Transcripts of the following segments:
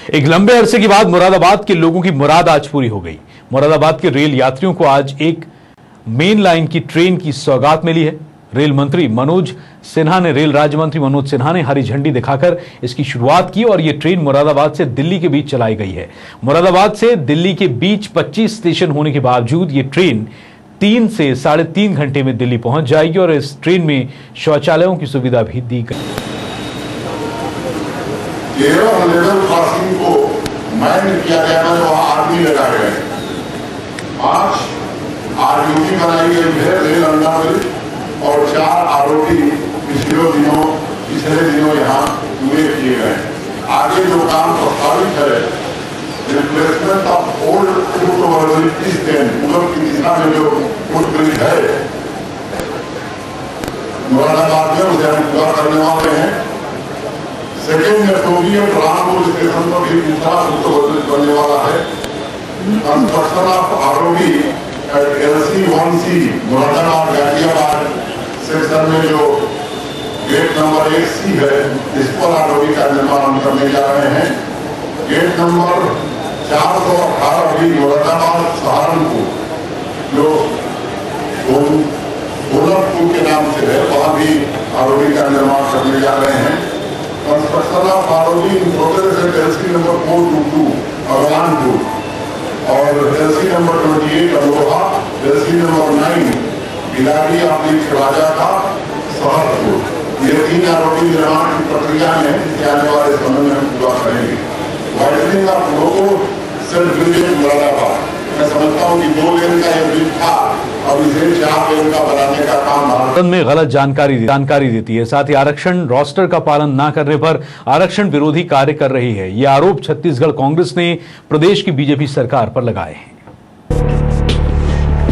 एक लंबे अरसे के बाद मुरादाबाद के लोगों की मुराद आज पूरी हो गई। मुरादाबाद के रेल यात्रियों को आज एक मेन लाइन की ट्रेन की सौगात मिली है। रेल राज्य मंत्री मनोज सिन्हा ने हरी झंडी दिखाकर इसकी शुरुआत की और यह ट्रेन मुरादाबाद से दिल्ली के बीच चलाई गई है। मुरादाबाद से दिल्ली के बीच 25 स्टेशन होने के बावजूद यह ट्रेन 3 से 3.5 घंटे में दिल्ली पहुंच जाएगी और इस ट्रेन में शौचालयों की सुविधा भी दी गई। 13 लेवल क्रॉसिंग को मैन किया गया है, वहां आदमी लगाए गए। 5 आरयूटी बनाई गई है रेल अंडावली और 4 आरओटी पिछले दिनों यहाँ पूरे किए गए। आगे जो काम प्रस्तावित है replacement of old foot overbridge पूरब की दिशा में जो फुटब्रिज है मुरादाबाद में उसे हम पूरा करने वाले हैं। सेकेंड मेट्रोलियम रामपुर स्टेशन पर भी दूसरा फुट ओवरब्रिज बनने वाला है। Construction of ROB LC1C Moradabad Ghaziabad section में जो गेट नंबर 1C है इस पर आरओबी का निर्माण करने जा रहे हैं। गेट नंबर 418 भी मुरादाबाद सहारनपुर जो गोलकपुर के नाम से है वहां भी आरओबी का निर्माण करने जा रहे हैं। Construction of ROB in progress है LC नंबर 422 भगवानपुर और LC number 28 Amroha, LC number 9 बिलाड़ी राजा का सहरपुर। ये 3 आरओबी निर्माण की प्रक्रिया में आने वाले समय में हम पूरा करेंगे। Widening of logo self bridge Moradabad, मैं समझता हूँ कि 2 लेन का ये ब्रिज था, अब इसे 4 लेन का बनाने का काम में गलत जानकारी देती है। साथ ही आरक्षण रोस्टर का पालन न करने पर आरक्षण विरोधी कार्य कर रही है। ये आरोप छत्तीसगढ़ कांग्रेस ने प्रदेश की बीजेपी सरकार पर लगाए हैं।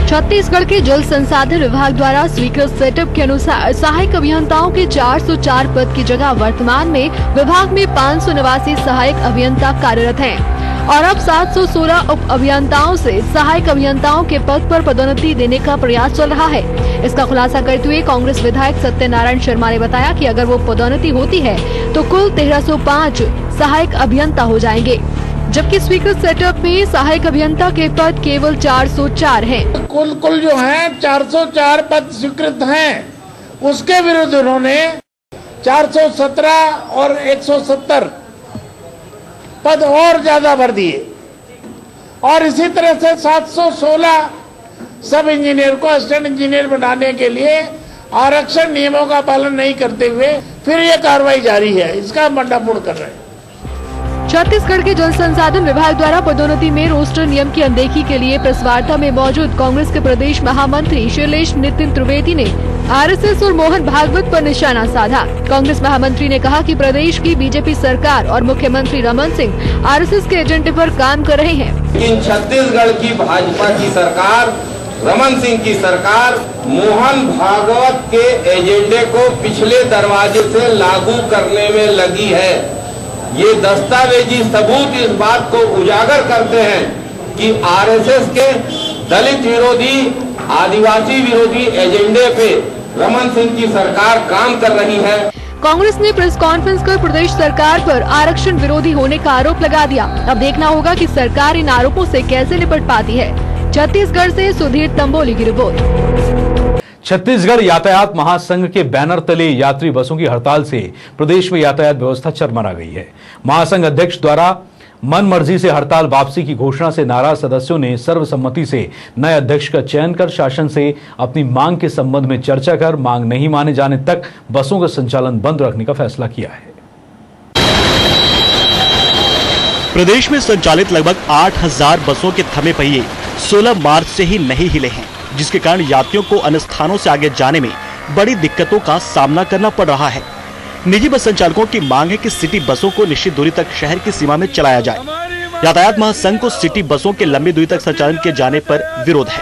छत्तीसगढ़ के जल संसाधन विभाग द्वारा स्वीकृत सेटअप के अनुसार सहायक अभियंताओं के 404 पद की जगह वर्तमान में विभाग में 589 सहायक अभियंता कार्यरत हैं और अब 716 उप अभियंताओं से सहायक अभियंताओं के पद पर पदोन्नति देने का प्रयास चल रहा है। इसका खुलासा करते हुए कांग्रेस विधायक सत्यनारायण शर्मा ने बताया कि अगर वो पदोन्नति होती है तो कुल 1305 सहायक अभियंता हो जाएंगे, जबकि स्वीकृत सेटअप में सहायक अभियंता के पद केवल 404 हैं। कुल जो हैं 404 पद स्वीकृत हैं, उसके विरुद्ध उन्होंने 417 और 170 पद और ज्यादा भर दिए और इसी तरह से 716 सब इंजीनियर को असिस्टेंट इंजीनियर बनाने के लिए आरक्षण नियमों का पालन नहीं करते हुए फिर ये कार्रवाई जारी है। इसका भंडाफोड़ कर रहे हैं। छत्तीसगढ़ के जल संसाधन विभाग द्वारा पदोन्नति में रोस्टर नियम की अनदेखी के लिए प्रेस वार्ता में मौजूद कांग्रेस के प्रदेश महामंत्री शैलेश नितिन त्रिवेदी ने आरएसएस और मोहन भागवत पर निशाना साधा। कांग्रेस महामंत्री ने कहा कि प्रदेश की बीजेपी सरकार और मुख्यमंत्री रमन सिंह आरएसएस के एजेंडे पर काम कर रहे हैं। लेकिन छत्तीसगढ़ की भाजपा की सरकार, रमन सिंह की सरकार मोहन भागवत के एजेंडे को पिछले दरवाजे से लागू करने में लगी है। ये दस्तावेजी सबूत इस बात को उजागर करते हैं कि आरएसएस के दलित विरोधी, आदिवासी विरोधी एजेंडे पे रमन सिंह की सरकार काम कर रही है। कांग्रेस ने प्रेस कॉन्फ्रेंस कर प्रदेश सरकार पर आरक्षण विरोधी होने का आरोप लगा दिया। अब देखना होगा कि सरकार इन आरोपों से कैसे निपट पाती है। छत्तीसगढ़ से सुधीर तंबोली की रिपोर्ट। छत्तीसगढ़ यातायात महासंघ के बैनर तले यात्री बसों की हड़ताल से प्रदेश में यातायात व्यवस्था चरमरा गई है। महासंघ अध्यक्ष द्वारा मन मर्जी से हड़ताल वापसी की घोषणा से नाराज सदस्यों ने सर्वसम्मति से नए अध्यक्ष का चयन कर शासन से अपनी मांग के संबंध में चर्चा कर मांग नहीं माने जाने तक बसों का संचालन बंद रखने का फैसला किया है। प्रदेश में संचालित लगभग 8000 बसों के थमे पहिए 16 मार्च से ही नहीं हिले हैं, जिसके कारण यात्रियों को अन्य स्थानों से आगे जाने में बड़ी दिक्कतों का सामना करना पड़ रहा है। निजी बस संचालकों की मांग है कि सिटी बसों को निश्चित दूरी तक शहर की सीमा में चलाया जाए। यातायात महासंघ को सिटी बसों के लंबी दूरी तक संचालन किए जाने पर विरोध है।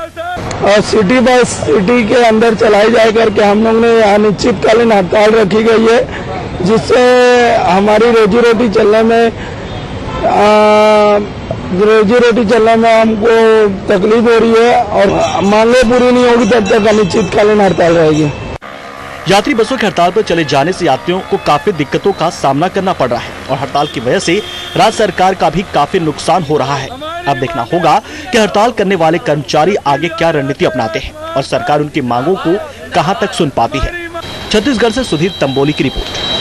सिटी बस सिटी के अंदर चलाई जाए करके हम लोग ने अनिश्चितकालीन हड़ताल रखी गई है, जिससे हमारी रोजी रोटी चलने में हमको तकलीफ हो रही है और मांगे पूरी नहीं होगी तब तक अनिश्चितकालीन हड़ताल रहेगी। यात्री बसों की हड़ताल पर चले जाने से यात्रियों को काफी दिक्कतों का सामना करना पड़ रहा है और हड़ताल की वजह से राज्य सरकार का भी काफी नुकसान हो रहा है। अब देखना होगा कि हड़ताल करने वाले कर्मचारी आगे क्या रणनीति अपनाते हैं और सरकार उनकी मांगों को कहां तक सुन पाती है। छत्तीसगढ़ से सुधीर तंबोली की रिपोर्ट।